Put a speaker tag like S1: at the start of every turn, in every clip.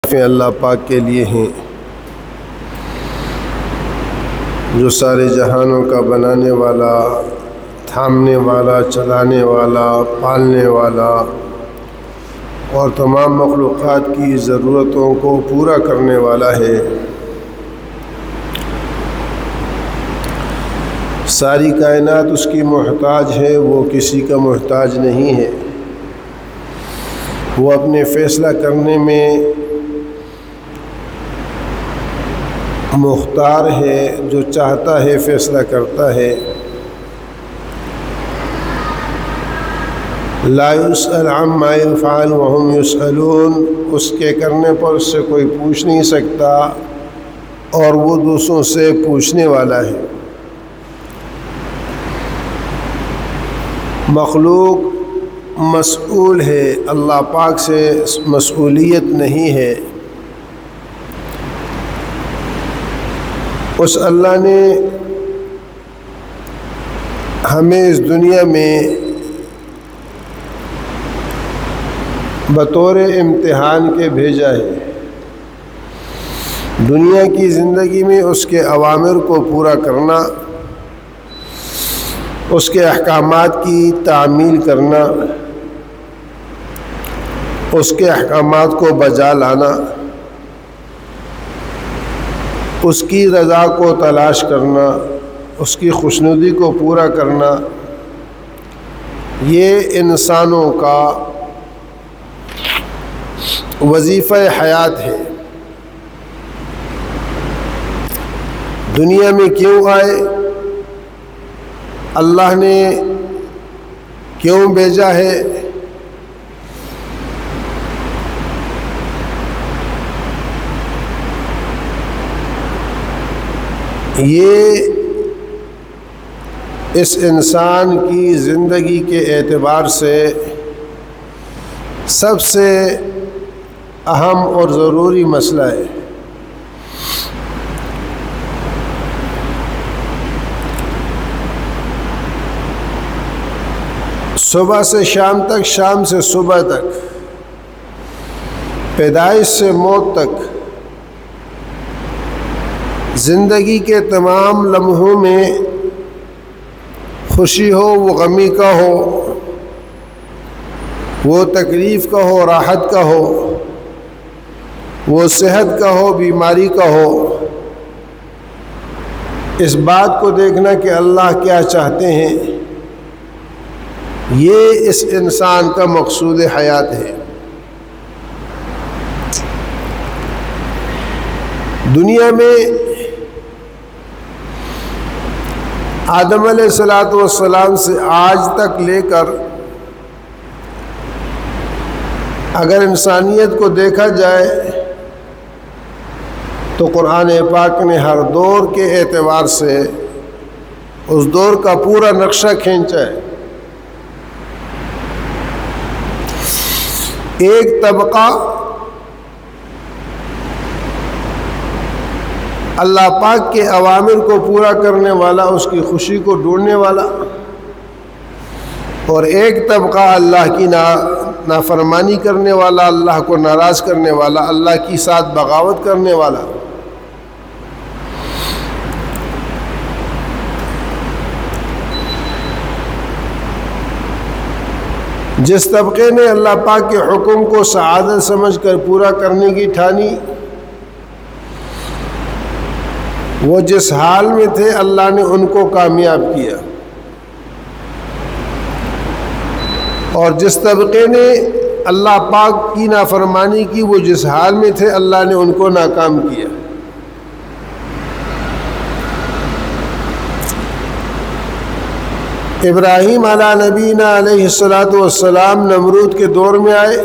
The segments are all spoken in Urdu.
S1: تعریفیں اللہ پاک کے لیے ہیں جو سارے جہانوں کا بنانے والا، تھامنے والا، چلانے والا، پالنے والا اور تمام مخلوقات کی ضرورتوں کو پورا کرنے والا ہے۔ ساری کائنات اس کی محتاج ہے، وہ کسی کا محتاج نہیں ہے۔ وہ اپنے فیصلہ کرنے میں مختار ہے، جو چاہتا ہے فیصلہ کرتا ہے۔ لا يسأل عما يفعل وهم يسألون، اس کے کرنے پر اس سے کوئی پوچھ نہیں سکتا اور وہ دوسروں سے پوچھنے والا ہے۔ مخلوق مسئول ہے، اللہ پاک سے مسئولیت نہیں ہے۔ اس اللہ نے ہمیں اس دنیا میں بطور امتحان کے بھیجا ہے۔ دنیا کی زندگی میں اس کے اوامر کو پورا کرنا، اس کے احکامات کی تعمیل کرنا، اس کے احکامات کو بجا لانا، اس کی رضا کو تلاش کرنا، اس کی خوشنودی کو پورا کرنا، یہ انسانوں کا وظیفہ حیات ہے۔ دنیا میں کیوں آئے، اللہ نے کیوں بھیجا ہے، یہ اس انسان کی زندگی کے اعتبار سے سب سے اہم اور ضروری مسئلہ ہے۔ صبح سے شام تک، شام سے صبح تک، پیدائش سے موت تک، زندگی کے تمام لمحوں میں خوشی ہو، وہ غمی کا ہو، وہ تکلیف کا ہو، راحت کا ہو، وہ صحت کا ہو، بیماری کا ہو، اس بات کو دیکھنا کہ اللہ کیا چاہتے ہیں، یہ اس انسان کا مقصود حیات ہے۔ دنیا میں آدم علیہ السلام سے آج تک لے کر اگر انسانیت کو دیکھا جائے تو قرآن پاک نے ہر دور کے اعتبار سے اس دور کا پورا نقشہ کھینچا ہے۔ ایک طبقہ اللہ پاک کے اوامر کو پورا کرنے والا، اس کی خوشی کو ڈھونڈنے والا، اور ایک طبقہ اللہ کی نافرمانی کرنے والا، اللہ کو ناراض کرنے والا، اللہ کی ساتھ بغاوت کرنے والا۔ جس طبقے نے اللہ پاک کے حکم کو سعادت سمجھ کر پورا کرنے کی ٹھانی، وہ جس حال میں تھے اللہ نے ان کو کامیاب کیا، اور جس طبقے نے اللہ پاک کی نافرمانی کی، وہ جس حال میں تھے اللہ نے ان کو ناکام کیا۔ ابراہیم علیہ نبینا علیہ السلام نمرود کے دور میں آئے،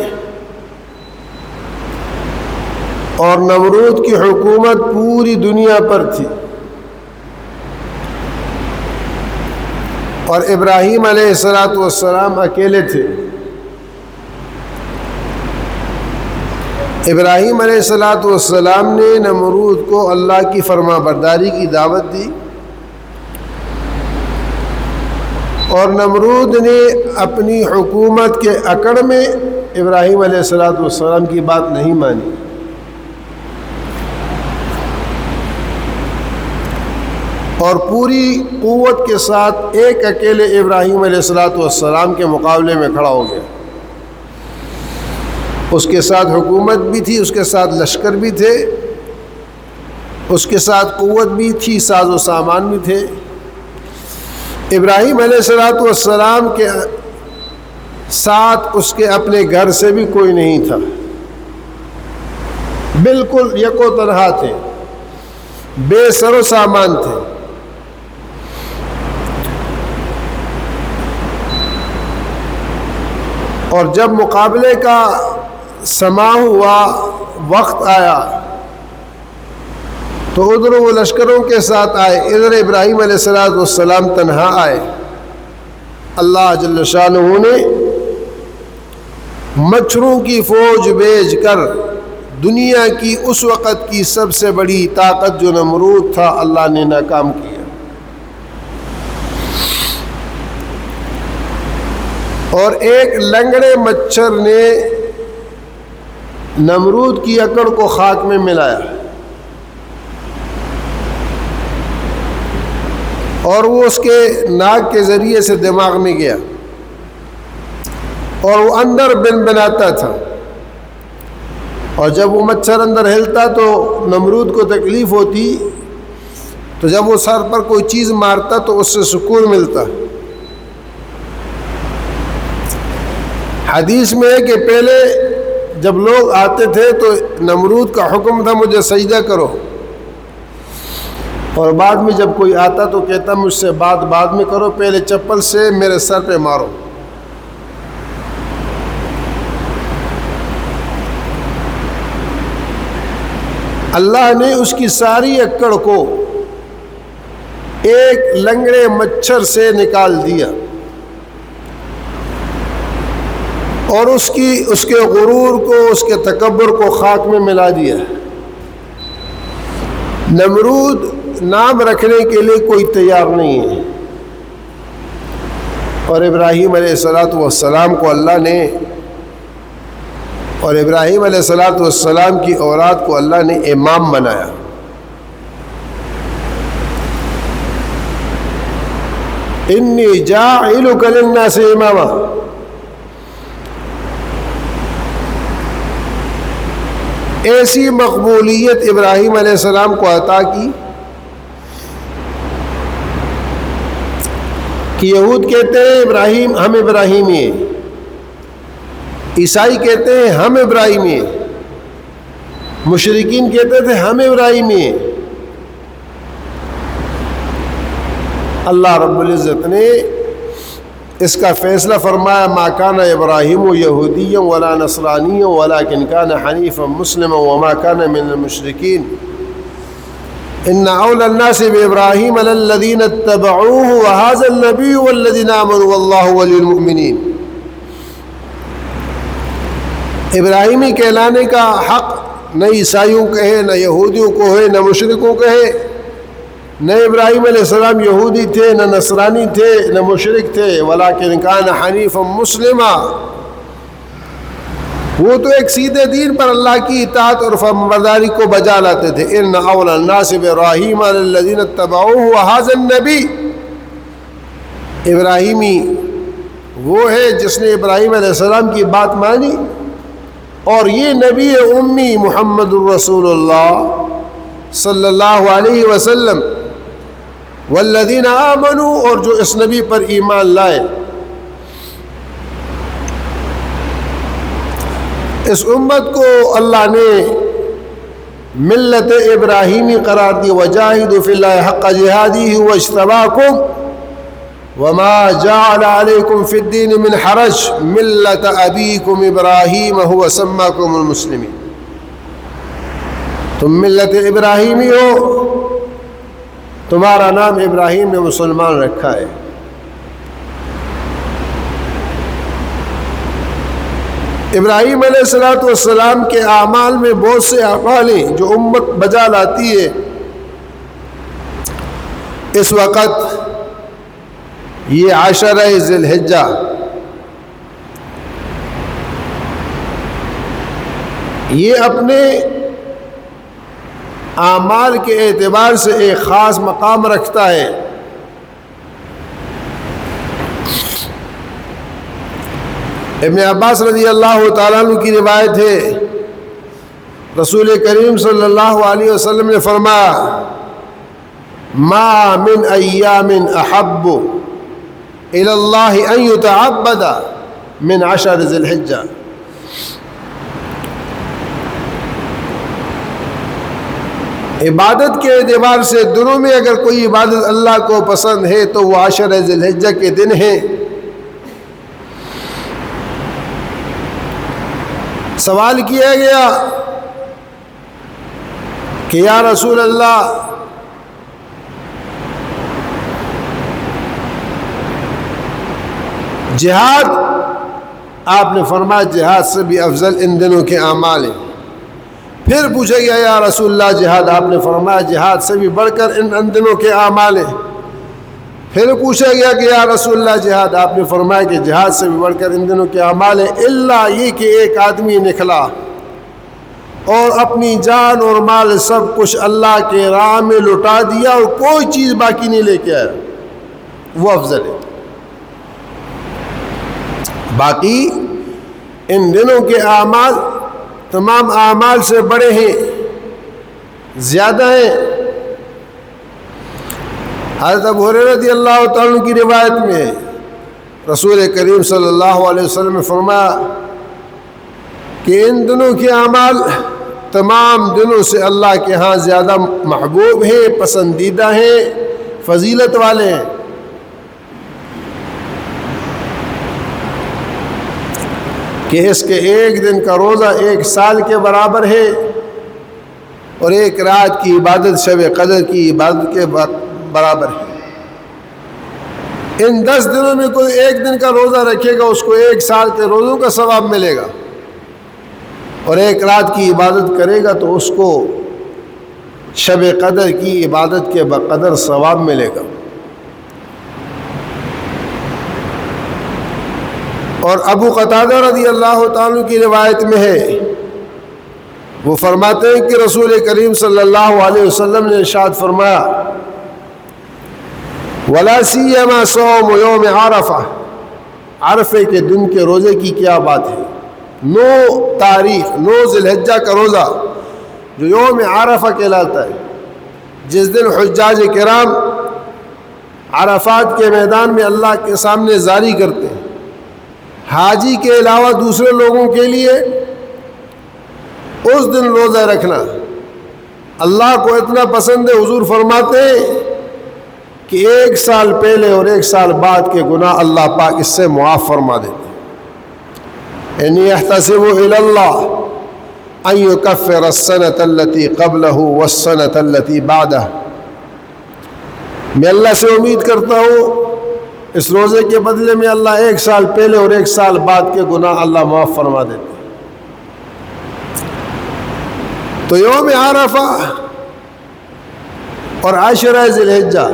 S1: اور نمرود کی حکومت پوری دنیا پر تھی، اور ابراہیم علیہ السلام اکیلے تھے۔ ابراہیم علیہ السلام نے نمرود کو اللہ کی فرما برداری کی دعوت دی، اور نمرود نے اپنی حکومت کے اکڑ میں ابراہیم علیہ السلام کی بات نہیں مانی۔ اور پوری قوت کے ساتھ ایک اکیلے ابراہیم علیہ السلام کے مقابلے میں کھڑا ہو گیا۔ اس کے ساتھ حکومت بھی تھی، اس کے ساتھ لشکر بھی تھے، اس کے ساتھ قوت بھی تھی، ساز و سامان بھی تھے۔ ابراہیم علیہ السلام کے ساتھ اس کے اپنے گھر سے بھی کوئی نہیں تھا، بالکل یک و تنہا تھے، بے سر و سامان تھے۔ اور جب مقابلے کا سماع ہوا، وقت آیا، تو ادھر وہ لشکروں کے ساتھ آئے، ادھر ابراہیم علیہ السلام تنہا آئے۔ اللہ جل شانہ نے مچھروں کی فوج بھیج کر دنیا کی اس وقت کی سب سے بڑی طاقت جو نمرود تھا، اللہ نے ناکام کیا۔ اور ایک لنگڑے مچھر نے نمرود کی اکڑ کو خاک میں ملایا، اور وہ اس کے ناک کے ذریعے سے دماغ میں گیا، اور وہ اندر بنبناتا تھا، اور جب وہ مچھر اندر ہلتا تو نمرود کو تکلیف ہوتی، تو جب وہ سر پر کوئی چیز مارتا تو اس سے سکون ملتا۔ حدیث میں ہے کہ پہلے جب لوگ آتے تھے تو نمرود کا حکم تھا مجھے سجدہ کرو، اور بعد میں جب کوئی آتا تو کہتا مجھ سے بعد میں کرو، پہلے چپل سے میرے سر پہ مارو۔ اللہ نے اس کی ساری اکڑ کو ایک لنگڑے مچھر سے نکال دیا، اور اس کے غرور کو، اس کے تکبر کو خاک میں ملا دیا۔ نمرود نام رکھنے کے لیے کوئی تیار نہیں ہے، اور ابراہیم علیہ السلام کو اللہ نے، اور ابراہیم علیہ السلام کی اولاد کو اللہ نے امام بنایا۔ انی جاعلک للناس اماما، ایسی مقبولیت ابراہیم علیہ السلام کو عطا کی کہ یہود کہتے ہیں ہم ابراہیمی ہیں، عیسائی کہتے ہیں ہم ابراہیمی ہیں، مشرکین کہتے تھے ہم ابراہیمی ہیں۔ اللہ رب العزت نے اس کا فیصلہ فرمایا، ما کان ابراہیم یہودیا ولا نصرانیا ولکن کان حنیفا مسلما وما کان من المشرکین ان اولى الناس بابراہیم للذین اتبعوه وهذا النبی والذین آمنوا واللہ ولی المؤمنین۔ ابراہیمی کہلانے کا حق نہ عیسائیوں کو ہے، نہ یہودیوں کو ہے، نہ مشرکوں کو ہے۔ نہ ابراہیم علیہ السلام یہودی تھے، نہ نصرانی تھے، نہ مشرک تھے، ولیکن کان حنیفا مسلما، وہ تو ایک سیدھے دین پر اللہ کی اطاعت اور فرمانبرداری کو بجا لاتے تھے۔ ان اولی الناس بابراہیم الذین اتبعوه وهذا النبی، ابراہیمی وہ ہے جس نے ابراہیم علیہ السلام کی بات مانی، اور یہ نبی امی محمد الرسول اللہ صلی اللہ علیہ وسلم، والذین آمنوا، اور جو اس نبی پر ایمان لائے۔ اس امت کو اللہ نے ملت ابراہیمی قرار دی، وجاہدوا فی اللہ حق جہادہ هو اجتباکم وما جعل علیکم فی الدین من حرج ملت ابیکم ابراہیم هو سماکم المسلمین۔ تم ملت ابراہیمی ہو، تمہارا نام ابراہیم نے مسلمان رکھا ہے۔ ابراہیم علیہ السلام کے اعمال میں بہت سے اعمال ہیں جو امت بجا لاتی ہے۔ اس وقت یہ عشرہ ذی الحجہ، یہ اپنے اعمال کے اعتبار سے ایک خاص مقام رکھتا ہے۔ ابن عباس رضی اللہ تعالیٰ عنہ کی روایت ہے، رسول کریم صلی اللہ علیہ وسلم نے فرمایا ما من ایام احب الی اللہ ان یتعبد من 10 ذی الحجہ۔ عبادت کے اعتبار سے دنوں میں اگر کوئی عبادت اللہ کو پسند ہے تو وہ 10 ذی الحجہ کے دن ہیں۔ سوال کیا گیا کہ یا رسول اللہ جہاد، آپ نے فرمایا جہاد سے بھی افضل ان دنوں کے اعمال ہیں۔ پھر پوچھا گیا یا رسول اللہ جہاد، آپ نے فرمایا جہاد سے بھی بڑھ کر ان دنوں کے اعمال ہیں۔ پھر پوچھا گیا کہ یا رسول اللہ جہاد، آپ نے فرمایا کہ جہاد سے بھی بڑھ کر ان دنوں کے اعمال ہیں، الا یہ کہ ایک آدمی نکلا اور اپنی جان اور مال سب کچھ اللہ کے راہ میں لٹا دیا اور کوئی چیز باقی نہیں لے کے آیا، وہ افضل ہے۔ باقی ان دنوں کے اعمال تمام اعمال سے بڑے ہیں، زیادہ ہیں۔ حضرت ابو ہریرہ رضی اللہ تعالیٰ عنہ کی روایت میں ہے، رسول کریم صلی اللہ علیہ وسلم نے فرمایا کہ ان دنوں کے اعمال تمام دنوں سے اللہ کے ہاں زیادہ محبوب ہیں، پسندیدہ ہیں، فضیلت والے ہیں۔ کہ اس کے ایک دن کا روزہ 1 سال کے برابر ہے، اور ایک رات کی عبادت شب قدر کی عبادت کے برابر ہے۔ ان 10 دنوں میں کوئی ایک دن کا روزہ رکھے گا اس کو 1 سال کے روزوں کا ثواب ملے گا، اور ایک رات کی عبادت کرے گا تو اس کو شب قدر کی عبادت کے بقدر ثواب ملے گا۔ اور ابو قتادہ رضی اللہ تعالیٰ کی روایت میں ہے، وہ فرماتے ہیں کہ رسول کریم صلی اللہ علیہ وسلم نے ارشاد فرمایا وَلَا سِيَّمَا صَوْمُ يَوْمِ عَرَفَةٍ، عرفے کے دن کے روزے کی کیا بات ہے۔ 9 ذی الحجہ کا روزہ جو یوم عرفہ کہلاتا ہے، جس دن حجاج کرام عرفات کے میدان میں اللہ کے سامنے زاری کرتے ہیں۔ حاجی کے علاوہ دوسرے لوگوں کے لیے اس دن روزہ رکھنا اللہ کو اتنا پسند ہے، حضور فرماتے ہیں کہ 1 سال پہلے اور 1 سال بعد کے گناہ اللہ پاک اس سے معاف فرما دیتے ہیں۔ انی احتسب الی اللہ ان یکفر السنۃ التی قبلہ والسنۃ التی بعدہ، میں اللہ سے امید کرتا ہوں اس روزے کے بدلے میں اللہ 1 سال پہلے اور 1 سال بعد کے گناہ اللہ معاف فرما دیتے ہیں۔ تو یوم عرفہ اور 10 ذی الحجہ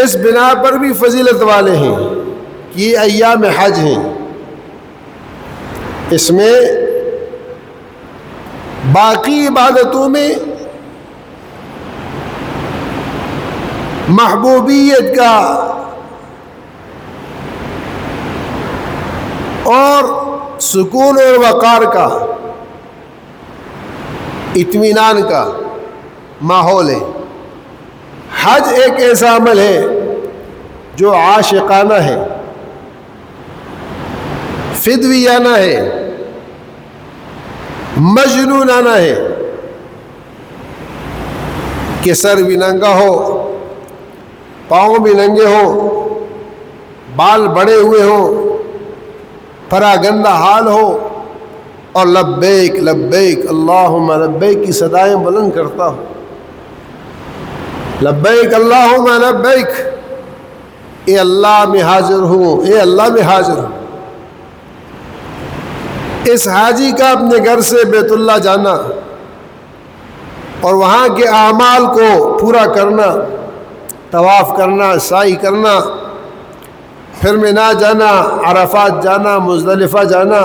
S1: اس بنا پر بھی فضیلت والے ہیں کہ یہ ایام حج ہیں، اس میں باقی عبادتوں میں محبوبیت کا اور سکون اور وقار کا، اطمینان کا ماحول ہے۔ حج ایک ایسا عمل ہے جو عاشقانہ ہے، فدویانہ ہے، مجنونانہ ہے، کہ سر بھی ننگا ہو، پاؤں بھی ننگے ہوں، بال بڑے ہوئے ہوں، پراگندہ حال ہو، اور لبیک لبیک اللہم لبیک کی صدائیں بلند کرتا ہو، لبیک اللہم لبیک، اے اللہ میں حاضر ہوں، اے اللہ میں حاضر ہوں۔ اس حاجی کا اپنے گھر سے بیت اللہ جانا اور وہاں کے اعمال کو پورا کرنا، طواف کرنا، سعی کرنا، پھر مینا جانا، عرفات جانا، مزدلفہ جانا،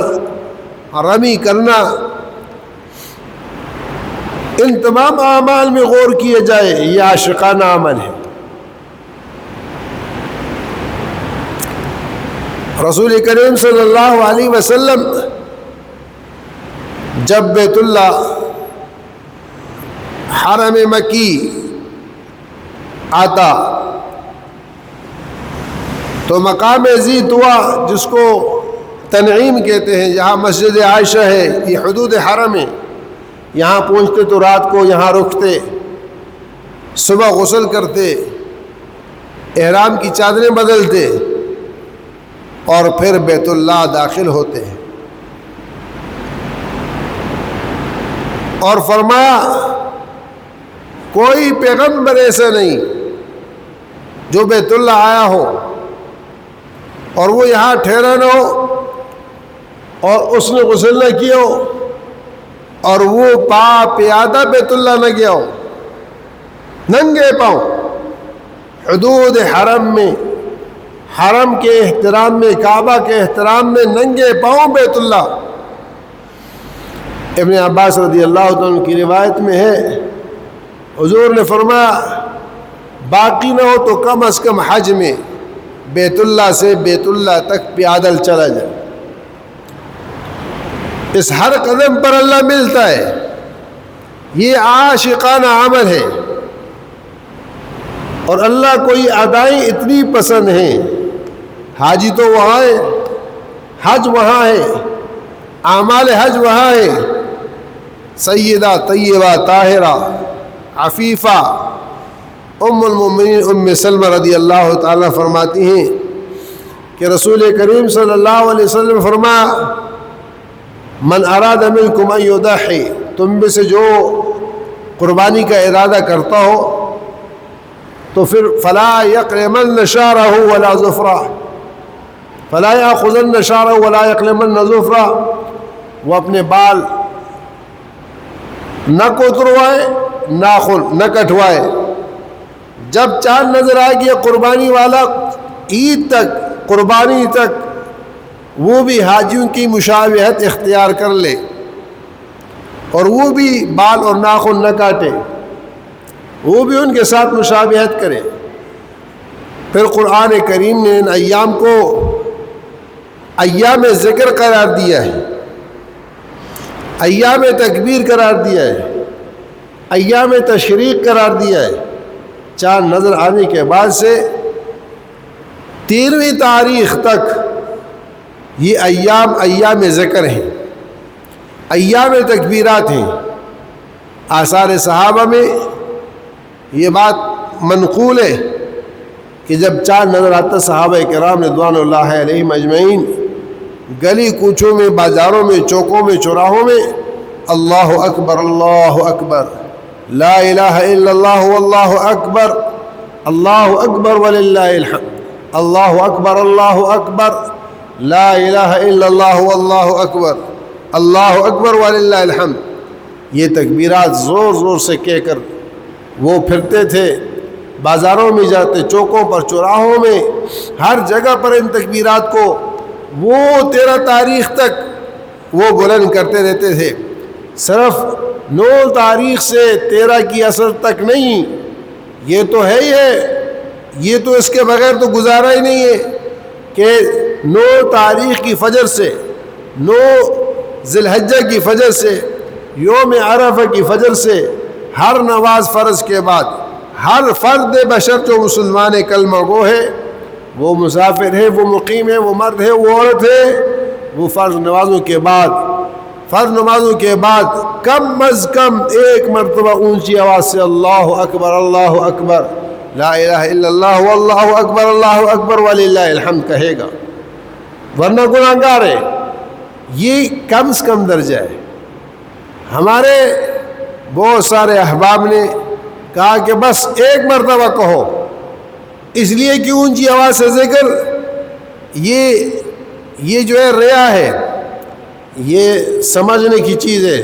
S1: رمی کرنا، ان تمام اعمال میں غور کیا جائے، یہ عاشقانہ عمل ہے۔ رسول کریم صلی اللہ علیہ وسلم جب بیت اللہ حرم مکی آتا تو مقام ذی طویٰ جس کو تنعیم کہتے ہیں، جہاں مسجد عائشہ ہے، یہ حدود حرم ہے، یہاں پہنچتے تو رات کو یہاں رکتے، صبح غسل کرتے، احرام کی چادریں بدلتے اور پھر بیت اللہ داخل ہوتے ہیں۔ اور فرمایا کوئی پیغمبر ایسا نہیں جو بیت اللہ آیا ہو اور وہ یہاں ٹھہرا نہ ہو اور اس نے غسل نہ کیا ہو اور وہ پیادہ بیت اللہ نہ گیا ہو، ننگے پاؤں حدود حرم میں، حرم کے احترام میں، کعبہ کے احترام میں ننگے پاؤں بیت اللہ۔ ابن عباس رضی اللہ عنہ کی روایت میں ہے، حضور نے فرمایا باقی نہ ہو تو کم از کم حج میں بیت اللہ سے بیت اللہ تک پیادل چلا جائے۔ اس ہر قدم پر اللہ ملتا ہے، یہ عاشقانہ عمل ہے، اور اللہ کو یہ ادائیں اتنی پسند ہیں۔ حاجی تو وہاں ہے، حج وہاں ہے، اعمال حج وہاں ہے۔ سیدہ طیبہ طاہرہ عفیفہ ام المؤمنین ام سلمہ رضی اللہ تعالیٰ فرماتی ہیں کہ رسول کریم صلی اللہ علیہ وسلم فرمایا من اراد منکم ان یضحی، تم میں سے جو قربانی کا ارادہ کرتا ہو تو پھر فلا یقلمن شعرہ ولا ظفرہ، فلا یاخذن شعرہ ولا یقلمن ظفرہ، وہ اپنے بال نہ کوتروائے، ناخن نہ کٹوائے۔ جب چاند نظر آئے گیا قربانی والا، عید تک، قربانی تک وہ بھی حاجیوں کی مشابہت اختیار کر لے اور وہ بھی بال اور ناخن نہ کاٹے، وہ بھی ان کے ساتھ مشابہت کرے۔ پھر قرآن کریم نے ان ایام کو ایام ذکر قرار دیا ہے، ایام تکبیر قرار دیا ہے، ایام تشریق قرار دیا ہے۔ چاند نظر آنے کے بعد سے 13ویں تاریخ تک یہ ایام ذکر ہیں، ایام تکبیرات ہیں۔ آثار صحابہ میں یہ بات منقول ہے کہ جب چاند نظر آتا صحابہ کرام رضوان اللہ علیہم اجمعین گلی کوچوں میں، بازاروں میں، چوکوں میں، چوراہوں میں اللہ اکبر اللہ اکبر لا الہ الا اللہ واللہ اکبر اللہ اکبر وللہ الحمد اللہ اکبر اللہ اکبر لا الہ الا اللہ واللہ اکبر اللہ اکبر وللہ الحمد، یہ تکبیرات زور زور سے کہہ کر وہ پھرتے تھے، بازاروں میں جاتے، چوکوں پر، چوراہوں میں، ہر جگہ پر ان تکبیرات کو وہ 13 تاریخ تک وہ بلند کرتے رہتے تھے۔ صرف 9 تاریخ سے 13 کی عصر تک نہیں، یہ تو ہے ہی ہے، یہ تو اس کے بغیر تو گزارا ہی نہیں ہے کہ 9 تاریخ کی فجر سے، 9 ذی الحجہ کی فجر سے، یوم عرفہ کی فجر سے، ہر نماز فرض کے بعد ہر فرد بشر جو مسلمان کلمہ گو ہے، وہ مسافر ہے، وہ مقیم ہے، وہ مرد ہے، وہ عورت ہے، وہ فرض نمازوں کے بعد کم از کم 1 مرتبہ اونچی آواز سے اللہ اکبر لا الہ الا اللہ واللہ اکبر وللہ الحمد کہے گا، ورنہ گناہگار ہے۔ یہ کم سے کم درجہ ہے۔ ہمارے بہت سارے احباب نے کہا کہ بس 1 مرتبہ کہو، اس لیے کہ اونچی آواز سے ذکر یہ جو ہے ریا ہے، یہ سمجھنے کی چیز ہے۔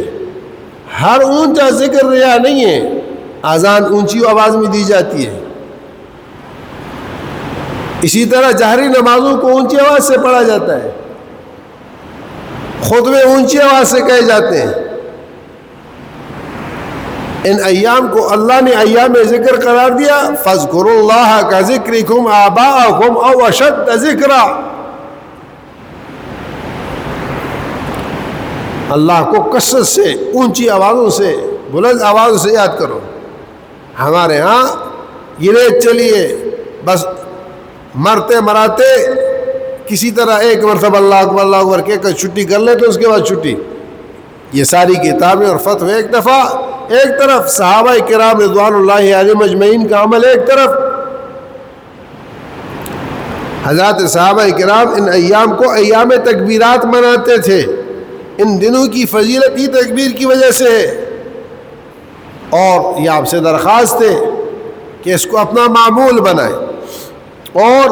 S1: ہر اونچا ذکر ریا نہیں ہے، اذان اونچی آواز میں دی جاتی ہے، اسی طرح جہری نمازوں کو اونچی آواز سے پڑھا جاتا ہے، خطبے اونچی آواز سے کہے جاتے ہیں۔ ان ایام کو اللہ نے ایام ذکر قرار دیا. فاذکروا اللہ کذکرکم آباءکم او اشد ذکرا. اللہ کو کثرت سے، اونچی آوازوں سے، بلند آوازوں سے یاد کرو. ہمارے ہاں یہ ریت چلیے، بس مرتے مراتے کسی طرح ایک مرتبہ اللہ اکبر کہہ کر چھٹی کر لے تو اس کے بعد چھٹی. یہ ساری کتابیں اور فتوے ایک دفعہ ایک طرف، صحابہ کرام رضوان اللہ علیہم اجمعین کا عمل ایک طرف. حضرات صحابہ کرام ان ایام کو ایام تکبیرات مناتے تھے. ان دنوں کی فضیلت ہی تکبیر کی وجہ سے ہے. اور یہ آپ سے درخواست ہے کہ اس کو اپنا معمول بنائیں، اور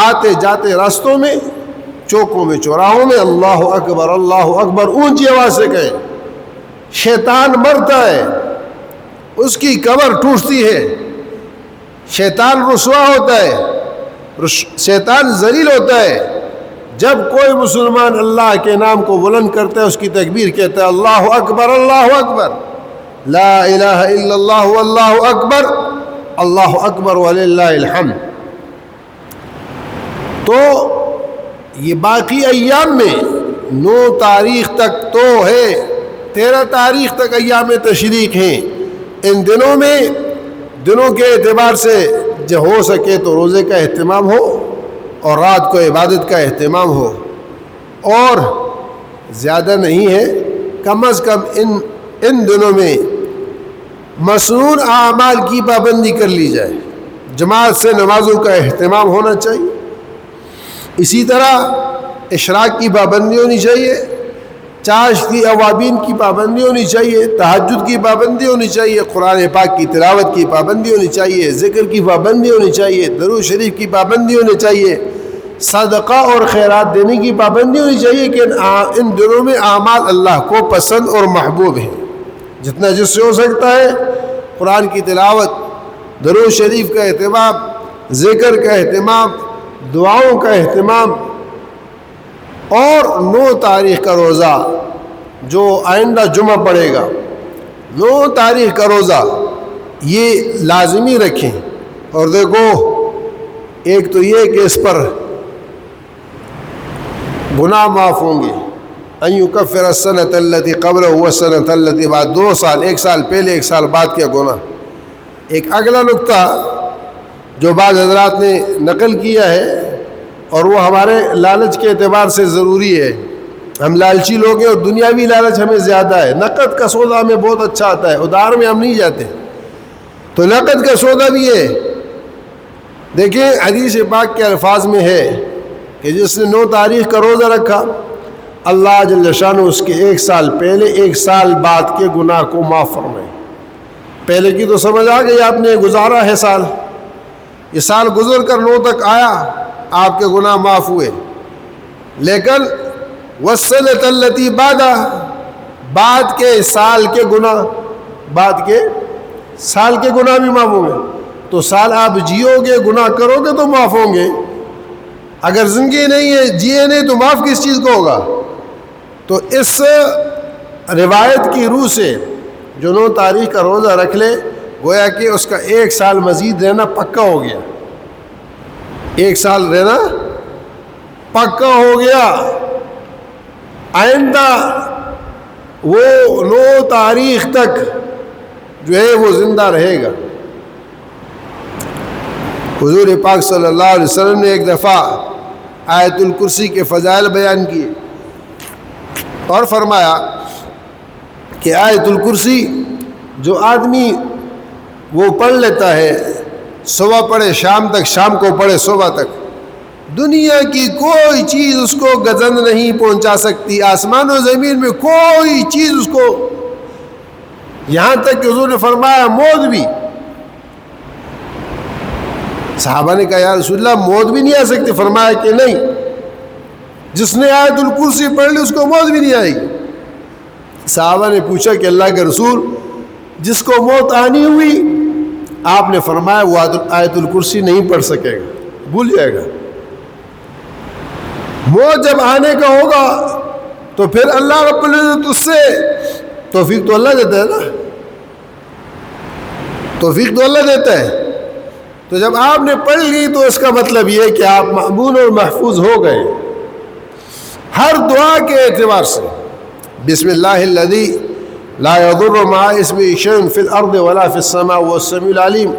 S1: آتے جاتے راستوں میں، چوکوں میں، چوراہوں میں اللہ اکبر اونچی آواز سے کہیں. شیطان مرتا ہے، اس کی کمر ٹوٹتی ہے، شیطان رسوا ہوتا ہے، شیطان ذلیل ہوتا ہے. جب کوئی مسلمان اللہ کے نام کو بلند کرتا ہے، اس کی تکبیر کہتا ہے اللہ اکبر لا الہ الا اللہ واللہ اکبر وللہ الحمد. تو یہ باقی ایام میں 9 تاریخ تک تو ہے، 13 تاریخ تک ایام تشریق ہیں. ان دنوں میں، دنوں کے اعتبار سے جو ہو سکے تو روزے کا اہتمام ہو اور رات کو عبادت کا اہتمام ہو، اور زیادہ نہیں ہے، کم از کم ان دنوں میں مسنون اعمال کی پابندی کر لی جائے. جماعت سے نمازوں کا اہتمام ہونا چاہیے. اسی طرح اشراق کی پابندی ہونی چاہیے، چاشتی اوابین کی پابندی ہونی چاہیے، تہجد کی پابندی ہونی چاہیے، قرآن پاک کی تلاوت کی پابندی ہونی چاہیے، ذکر کی پابندی ہونی چاہیے، درود شریف کی پابندی ہونی چاہیے، صدقہ اور خیرات دینے کی پابندی ہونی چاہیے. کہ ان دنوں میں اعمال اللہ کو پسند اور محبوب ہیں. جتنا جس سے ہو سکتا ہے قرآن کی تلاوت، درود شریف کا اہتمام، ذکر کا اہتمام، دعاؤں کا اہتمام. اور 9 تاریخ کا روزہ جو آئندہ جمعہ پڑے گا، 9 تاریخ کا روزہ یہ لازمی رکھیں. اور دیکھو، ایک تو یہ کہ اس پر گناہ معاف ہوں گے. ان یکفر السنۃ التی قبلہ والسنۃ التی بعد، 2 سال، 1 سال پہلے 1 سال بعد کیا گناہ. ایک اگلا نقطہ جو بعض حضرات نے نقل کیا ہے، اور وہ ہمارے لالچ کے اعتبار سے ضروری ہے. ہم لالچی لوگ ہیں اور دنیاوی لالچ ہمیں زیادہ ہے. نقد کا سودا ہمیں بہت اچھا آتا ہے، ادھار میں ہم نہیں جاتے. تو نقد کا سودا بھی ہے. دیکھیں حدیث پاک کے الفاظ میں ہے کہ جس نے 9 تاریخ کا روزہ رکھا، اللہ جل شانہ اس کے 1 سال پہلے 1 سال بعد کے گناہ کو معاف فرمائے. پہلے کی تو سمجھ آ گئی، آپ نے گزارا ہے سال، یہ سال گزر کر 9 تک آیا، آپ کے گناہ معاف ہوئے. لیکن والسنۃ التی بعدہ، بعد کے سال کے گناہ، بعد کے سال کے گناہ بھی معاف ہوں گے. تو سال آپ جیو گے، گناہ کرو گے تو معاف ہوں گے. اگر زندگی نہیں ہے، جیے نہیں، تو معاف کس چیز کو ہوگا؟ تو اس روایت کی روح سے جو 9 تاریخ کا روزہ رکھ لے، گویا کہ اس کا 1 سال مزید رہنا پکا ہو گیا. 1 سال رہنا پکا ہو گیا. آئندہ وہ 9 تاریخ تک جو ہے وہ زندہ رہے گا. حضور پاک صلی اللہ علیہ وسلم نے ایک دفعہ آیت الکرسی کے فضائل بیان کیے اور فرمایا کہ آیت الکرسی جو آدمی وہ پڑھ لیتا ہے، صبح پڑھے شام تک، شام کو پڑھے صبح تک، دنیا کی کوئی چیز اس کو گزند نہیں پہنچا سکتی. آسمان و زمین میں کوئی چیز اس کو، یہاں تک کہ حضور نے فرمایا موت بھی. صحابہ نے کہا یا رسول اللہ موت بھی نہیں آ سکتی؟ فرمایا کہ نہیں، جس نے آیت الکرسی پڑھ لی اس کو موت بھی نہیں آئے گی. صحابہ نے پوچھا کہ اللہ کے رسول، جس کو موت آنی ہوئی، آپ نے فرمایا وہ آیت الکرسی نہیں پڑھ سکے گا، بھول جائے گا. موت جب آنے کا ہوگا تو پھر اللہ رب العزت اس سے توفیق تو اللہ دیتا ہے نا. توفیق تو اللہ دیتا ہے. تو جب آپ نے پڑھ لی تو اس کا مطلب یہ کہ آپ مأمون اور محفوظ ہو گئے ہر دعا کے اعتبار سے. بسم اللہ الذی لا یضر مع اسمہ شیء فی الارض ولا فی السماء وهو السمیع العلیم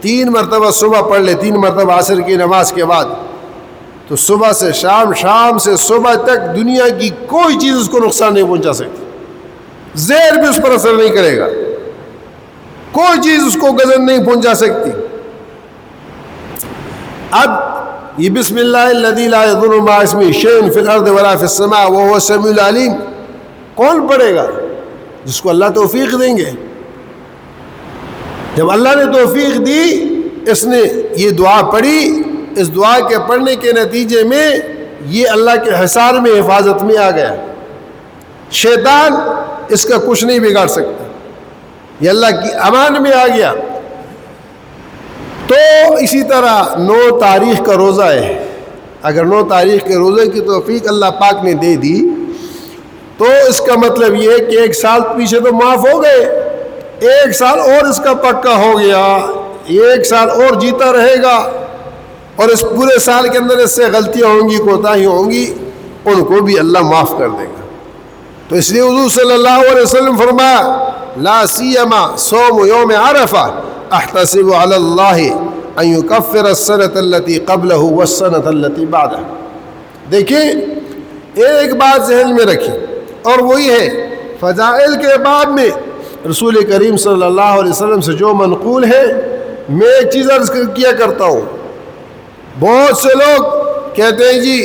S1: 3 مرتبہ صبح پڑھ لے، 3 مرتبہ عصر کی نماز کے بعد، تو صبح سے شام، شام سے صبح تک دنیا کی کوئی چیز اس کو نقصان نہیں پہنچا سکتی، زہر بھی اس پر اثر نہیں کرے گا، کوئی چیز اس کو گزر نہیں پہنچا سکتی. اب یہ بسم اللہ الذی لا یضر مع اسمہ شیء فی الارض ولا فی السماء وهو السمیع العلیم کون پڑھے گا؟ جس کو اللہ توفیق دیں گے. جب اللہ نے توفیق دی، اس نے یہ دعا پڑھی، اس دعا کے پڑھنے کے نتیجے میں یہ اللہ کے حصار میں، حفاظت میں آ گیا. شیطان اس کا کچھ نہیں بگاڑ سکتا، یہ اللہ کی امان میں آ گیا. تو اسی طرح 9 تاریخ کا روزہ ہے، اگر 9 تاریخ کے روزے کی توفیق اللہ پاک نے دے دی تو اس کا مطلب یہ ہے کہ 1 سال پیچھے تو معاف ہو گئے، 1 سال اور اس کا پکا ہو گیا، 1 سال اور جیتا رہے گا، اور اس پورے سال کے اندر اس سے غلطیاں ہوں گی، کوتاہیاں ہوں گی، ان کو بھی اللہ معاف کر دے گا. تو اس لیے حضور صلی اللہ علیہ وسلم فرمایا لا سیما صوم یوم عرفہ احتسب علی اللہ ان یکفر السنۃ التي قبلہ والسنۃ التي بعدہ. دیکھیں ایک بات ذہن میں رکھیں، اور وہی ہے فضائل کے باب میں رسول کریم صلی اللہ علیہ وسلم سے جو منقول ہے. میں ایک چیز عرض کیا کرتا ہوں، بہت سے لوگ کہتے ہیں جی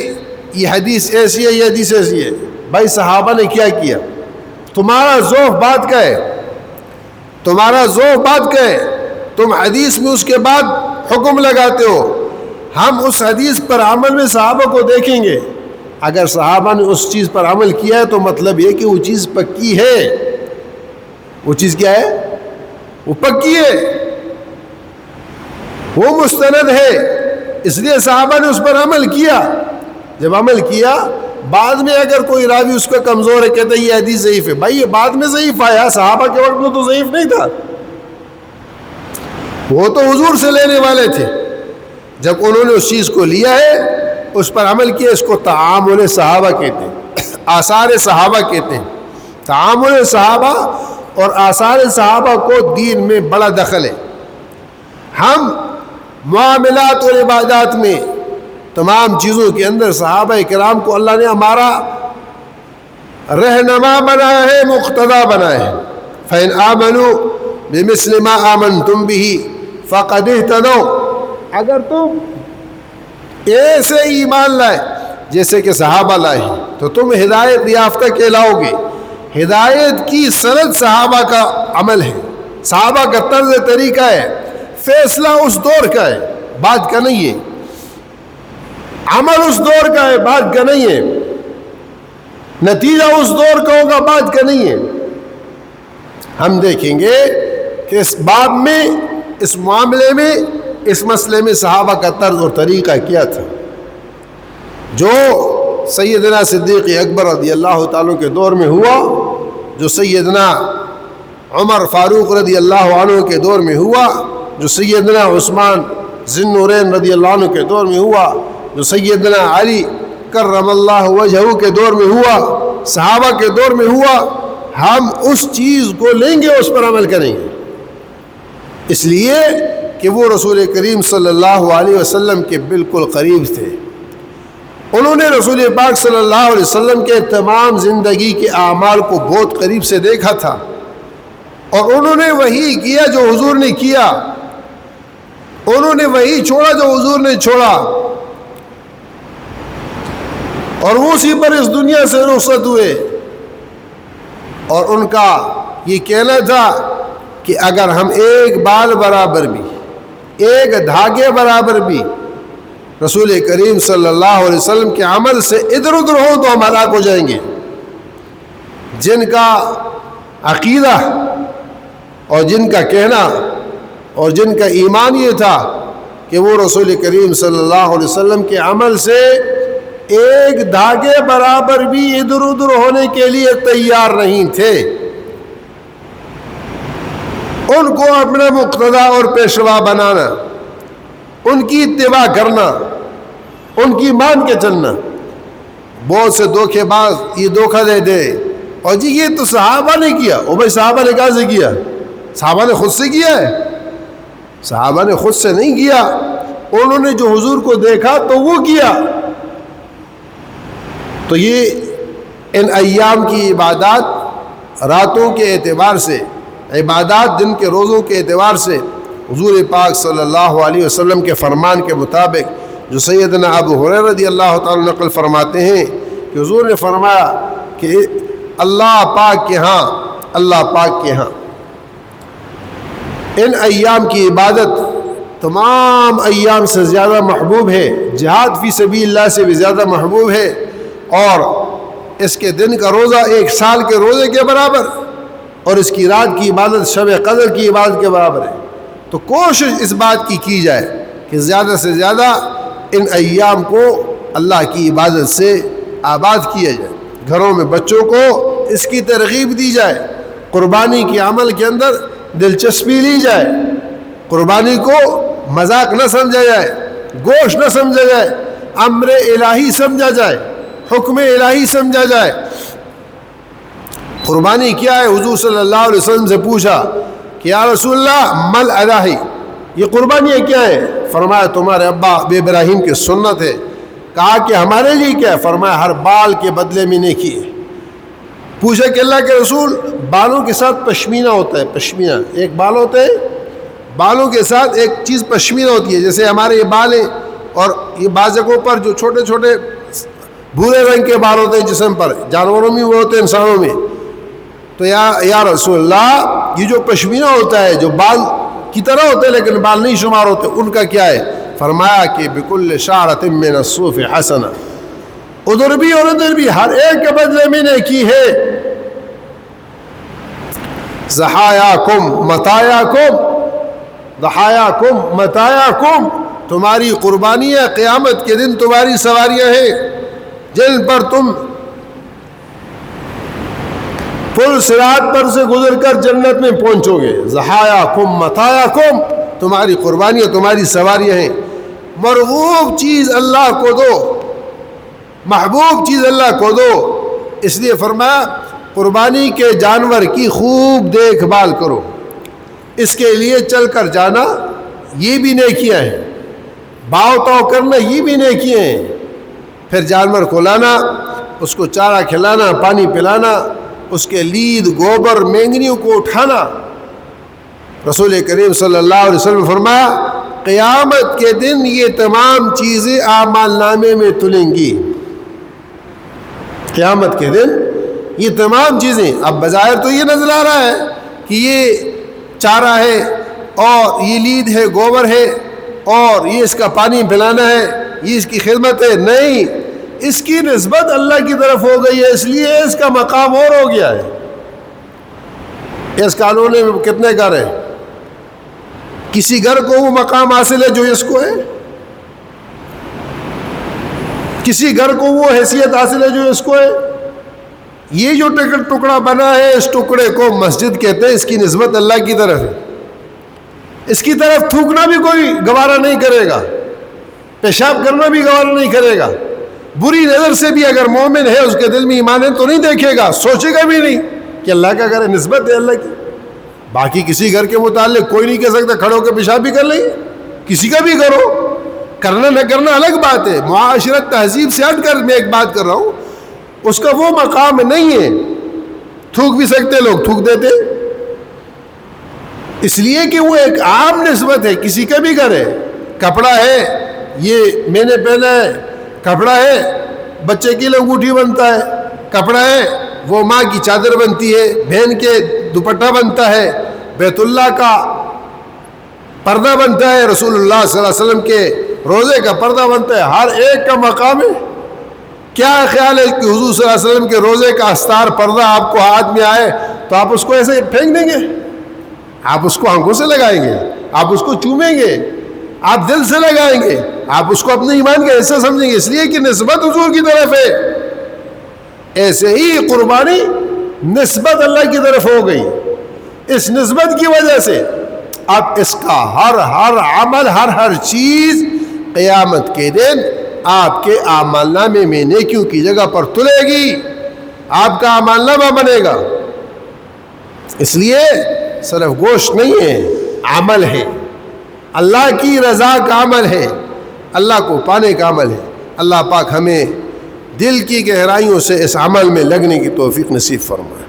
S1: یہ حدیث ایسی ہے، یہ حدیث ایسی ہے. بھائی صحابہ نے کیا کیا؟ تمہارا ذوق بات کا ہے، تمہارا ذوق بات کا ہے، تم حدیث میں اس کے بعد حکم لگاتے ہو. ہم اس حدیث پر عمل میں صحابہ کو دیکھیں گے، اگر صحابہ نے اس چیز پر عمل کیا ہے تو مطلب یہ کہ وہ چیز پکی ہے. وہ چیز کیا ہے؟ وہ پکی ہے، وہ مستند ہے، اس لیے صحابہ نے اس پر عمل کیا. جب عمل کیا، بعد میں اگر کوئی راوی اس کا کمزور ہے، کہتا ہے یہ حدیث ضعیف ہے، بھائی یہ بعد میں ضعیف آیا، صحابہ کے وقت میں تو ضعیف نہیں تھا، وہ تو حضور سے لینے والے تھے. جب انہوں نے اس چیز کو لیا ہے، اس پر عمل کیا، اس کو تعامل صحابہ کہتے ہیں، آثار صحابہ کہتے ہیں. تعامل صحابہ اور آثار صحابہ کو دین میں بڑا دخل ہے. ہم معاملات اور عبادات میں تمام چیزوں کے اندر صحابہ کرام کو اللہ نے ہمارا رہنما بنایا ہے، مقتدا بنایا ہے. فَإِنْ آمَنُوا بِمِثْلِ مَا آمَنْتُمْ بِهِ فَقَدْ اهْتَدَوْا، اگر تم ایسے ایمان لائے جیسے کہ صحابہ لائے تو تم ہدایت یافتہ کہلاؤ گے. ہدایت کی سند صحابہ کا عمل ہے، صحابہ کا طرز طریقہ ہے، فیصلہ اس دور کا ہے، بعد کا نہیں ہے، عمل اس دور کا ہے، بعد کا نہیں ہے، نتیجہ اس دور کا ہوگا، بعد کا نہیں ہے. ہم دیکھیں گے کہ اس باب میں، اس معاملے میں، اس مسئلے میں صحابہ کا طرز اور طریقہ کیا تھا. جو سیدنا صدیق اکبر رضی اللہ تعالیٰ کے دور میں ہوا، جو سیدنا عمر فاروق رضی اللہ عنہ کے دور میں ہوا، جو سیدنا عثمان ذی النورین رضی اللہ عنہ کے دور میں ہوا، جو سیدنا علی کرم اللہ وجہہ کے دور میں ہوا، صحابہ کے دور میں ہوا، ہم اس چیز کو لیں گے، اس پر عمل کریں گے. اس لیے کہ وہ رسول کریم صلی اللہ علیہ وسلم کے بالکل قریب تھے. انہوں نے رسول پاک صلی اللہ علیہ وسلم کے تمام زندگی کے اعمال کو بہت قریب سے دیکھا تھا، اور انہوں نے وہی کیا جو حضور نے کیا، انہوں نے وہی چھوڑا جو حضور نے چھوڑا، اور وہ اسی پر اس دنیا سے رخصت ہوئے. اور ان کا یہ کہنا تھا کہ اگر ہم ایک بال برابر بھی، ایک دھاگے برابر بھی رسول کریم صلی اللہ علیہ وسلم کے عمل سے ادھر ادھر ہو تو ہم ہلاک ہو جائیں گے. جن کا عقیدہ اور جن کا کہنا اور جن کا ایمان یہ تھا کہ وہ رسول کریم صلی اللہ علیہ وسلم کے عمل سے ایک دھاگے برابر بھی ادھر ادھر ہونے کے لیے تیار نہیں تھے. ان کو اپنا مقتدا اور پیشوا بنانا، ان کی اتباع کرنا، ان کی مان کے چلنا۔ بہت سے دھوکے باز یہ دھوکہ دے دے اور جی یہ تو صحابہ نے کیا۔ او بھائی صحابہ نے کہاں سے کیا؟ صحابہ نے خود سے کیا ہے؟ صحابہ نے خود سے نہیں کیا، انہوں نے جو حضور کو دیکھا تو وہ کیا۔ تو یہ ان ایام کی عبادات راتوں کے اعتبار سے، عبادات دن کے روزوں کے اعتبار سے حضور پاک صلی اللہ علیہ وسلم کے فرمان کے مطابق جو سیدنا ابو ہریرہ رضی اللہ تعالی نقل فرماتے ہیں کہ حضور نے فرمایا کہ اللہ پاک کے ہاں ان ایام کی عبادت تمام ایام سے زیادہ محبوب ہے، جہاد فی سبیل اللہ سے بھی زیادہ محبوب ہے، اور اس کے دن کا روزہ 1 سال کے روزے کے برابر، اور اس کی رات کی عبادت شب قدر کی عبادت کے برابر ہے۔ تو کوشش اس بات کی جائے کہ زیادہ سے زیادہ ان ایام کو اللہ کی عبادت سے آباد کیا جائے، گھروں میں بچوں کو اس کی ترغیب دی جائے، قربانی کے عمل کے اندر دلچسپی لی جائے، قربانی کو مذاق نہ سمجھا جائے، گوشت نہ سمجھا جائے، امر الہی سمجھا جائے، حکم الہی سمجھا جائے۔ قربانی کیا ہے؟ حضور صلی اللہ علیہ وسلم سے پوچھا کہ یا رسول اللہ مل اضاحی، یہ قربانیاں کیا ہے؟ فرمایا تمہارے ابا ابراہیم کی سنت ہے۔ کہا کہ ہمارے لیے کیا ہے؟ فرمایا ہر بال کے بدلے میں نیکی ہے۔ پوچھا کہ اللہ کے رسول بالوں کے ساتھ پشمینہ ہوتا ہے، پشمینہ ایک بال ہوتا ہے، بالوں کے ساتھ ایک چیز پشمینہ ہوتی ہے، جیسے ہمارے یہ بال ہیں اور یہ بعض جگہوں پر جو چھوٹے چھوٹے بھورے رنگ کے بال ہوتے ہیں جسم پر، جانوروں میں وہ ہوتے ہیں، انسانوں میں۔ تو یا رسول اللہ یہ جو پشمینہ ہوتا ہے جو بال کی طرح ہوتے ہیں لیکن بال نہیں شمار ہوتے، ان کا کیا ہے؟ فرمایا کہ بکل شعرۃ من الصوف حسنہ، ادھر بھی اور ادھر بھی ہر ایک کے بدلے میں نیکی ہے۔ ضحایاکم متاعکم، ضحایاکم متاعکم، تمہاری قربانیاں قیامت کے دن تمہاری سواریاں ہیں جن پر تم پل صراط پر سے گزر کر جنت میں پہنچو گے۔ ضحایاکم متاعکم، تمہاری قربانیاں تمہاری سواریاں ہیں۔ مرغوب چیز اللہ کو دو، محبوب چیز اللہ کو دو، اس لیے فرمایا قربانی کے جانور کی خوب دیکھ بھال کرو، اس کے لیے چل کر جانا یہ بھی نیکیاں ہیں، باؤ تاؤ کرنا یہ بھی نیکیاں ہیں، پھر جانور کو لانا، اس کو چارہ کھلانا، پانی پلانا، اس کے لید گوبر مینگنیوں کو اٹھانا۔ رسول کریم صلی اللہ علیہ وسلم فرمایا قیامت کے دن یہ تمام چیزیں اعمال نامے میں تلیں گی۔ قیامت کے دن یہ تمام چیزیں، اب بظاہر تو یہ نظر آ رہا ہے کہ یہ چارہ ہے اور یہ لید ہے، گوبر ہے اور یہ اس کا پانی پلانا ہے، یہ اس کی خدمت ہے، نہیں، اس کی نسبت اللہ کی طرف ہو گئی ہے، اس لیے اس کا مقام اور ہو گیا ہے۔ اس قانون میں کتنے گھر ہیں؟ کسی گھر کو وہ مقام حاصل ہے جو اس کو ہے؟ کسی گھر کو وہ حیثیت حاصل ہے جو اس کو ہے؟ یہ جو ٹکڑا بنا ہے اس ٹکڑے کو مسجد کہتے ہیں، اس کی نسبت اللہ کی طرف ہے، اس کی طرف تھوکنا بھی کوئی گوارا نہیں کرے گا، پیشاب کرنا بھی گوارا نہیں کرے گا، بری نظر سے بھی اگر مومن ہے اس کے دل میں ایمان ہے تو نہیں دیکھے گا، سوچے گا بھی نہیں کہ اللہ کا گھر ہے، نسبت ہے اللہ کی۔ باقی کسی گھر کے متعلق کوئی نہیں کہہ سکتا کھڑے ہو کے پیشاب بھی کر لیں، کسی کا بھی کرو، کرنا نہ کرنا الگ بات ہے، معاشرت تہذیب سے ہٹ کر میں ایک بات کر رہا ہوں، اس کا وہ مقام نہیں ہے۔ تھوک بھی سکتے لوگ، تھوک دیتے، اس لیے کہ وہ ایک عام نسبت ہے، کسی کا بھی گھر ہے، کپڑا ہے یہ میں نے پہنا ہے، کپڑا ہے بچے کی انگوٹھی بنتا ہے، کپڑا ہے وہ ماں کی چادر بنتی ہے، بہن کے دوپٹہ بنتا ہے، بیت اللہ کا پردہ بنتا ہے، رسول اللہ صلی اللہ علیہ وسلم کے روزے کا پردہ بنتا ہے، ہر ایک کا مقام ہے۔ کیا خیال ہے کہ حضور صلی اللہ علیہ وسلم کے روزے کا استار پردہ آپ کو ہاتھ میں آئے تو آپ اس کو ایسے پھینک دیں گے؟ آپ اس کو آنکھوں سے لگائیں گے، آپ اس کو چومیں گے، آپ دل سے لگائیں گے، آپ اس کو اپنے ایمان کا حصہ سمجھیں گے، اس لیے کہ نسبت حضور کی طرف ہے۔ ایسے ہی قربانی نسبت اللہ کی طرف ہو گئی، اس نسبت کی وجہ سے اب اس کا ہر عمل ہر چیز قیامت کے دن آپ کے اعمال نامے میں نیکیوں کی جگہ پر تلے گی، آپ کا اعمال نامہ بنے گا۔ اس لیے صرف گوشت نہیں ہے، عمل ہے، اللہ کی رضا کا عمل ہے، اللہ کو پانے کا عمل ہے۔ اللہ پاک ہمیں دل کی گہرائیوں سے اس عمل میں لگنے کی توفیق نصیب فرمائے۔